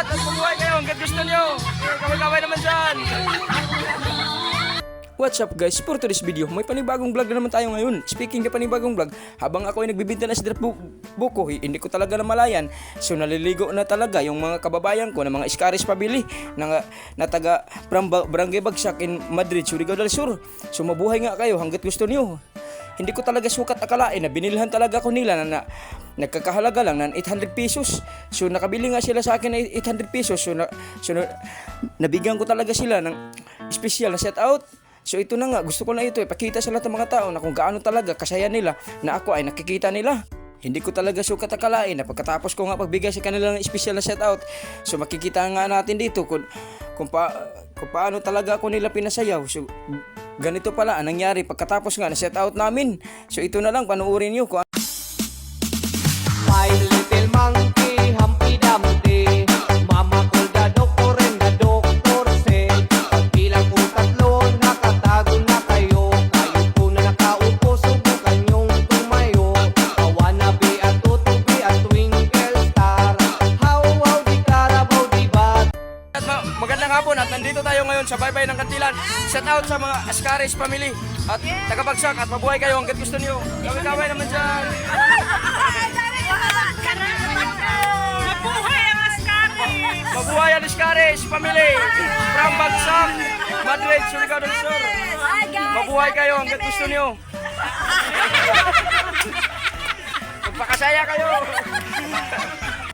lahat at mabuhay kayo hanggat gusto nyo. Kaway-kaway naman dyan. What's up guys, for today's video, may panibagong vlog na naman tayo ngayon. Speaking ng panibagong vlog, habang ako ay nagbibinta na sa buko, hindi ko talaga namalayan. So naliligo na talaga yung mga kababayan ko na mga Iskaris pabili na taga Barangay Bagsak in Madrid, Surigao del Sur. So mabuhay nga kayo hanggat gusto niyo. Hindi ko talaga sukat akalain na binilhan talaga ko nila na nagkakahalaga lang ng 800 pesos. So nakabili nga sila sa akin ng 800 pesos. So nabigyan ko talaga sila ng special na set out. So ito na nga, gusto ko na ito ipakita sa lahat ng mga tao na kung gaano talaga kasaya nila na ako ay nakikita nila. Hindi ko talaga sukat akalain na pagkatapos ko nga pagbigay sa kanila ng special na set out, so makikita nga natin dito kung paano talaga ako nila pinasayaw. So ganito pala ang nangyari pagkatapos nga na set out namin. So ito na lang, panoorin nyo kung My little monkey, Humpty Dumpty, Mama called the doctor and the doctor said, pagbilang ko tatlo, nakatago na kayo. Kayo po na nakaupo, subukan yung tumayo. I wanna be a tutubi, a twinkle star. How di Carabao, di ba? At magandang hapon at nandito tayo ngayon sa baybay ng Kantilan. Set out sa mga Iskaris family at taga-Bagsak at mabuhay kayo hanggat gusto niyo. Kaway-kaway naman dyan. Mabuhay ang Iskaris family from Bagsak, Madrid, Surigao del Sur. Mabuhay kayo hanggat gusto niyo. Magpakasaya kayo.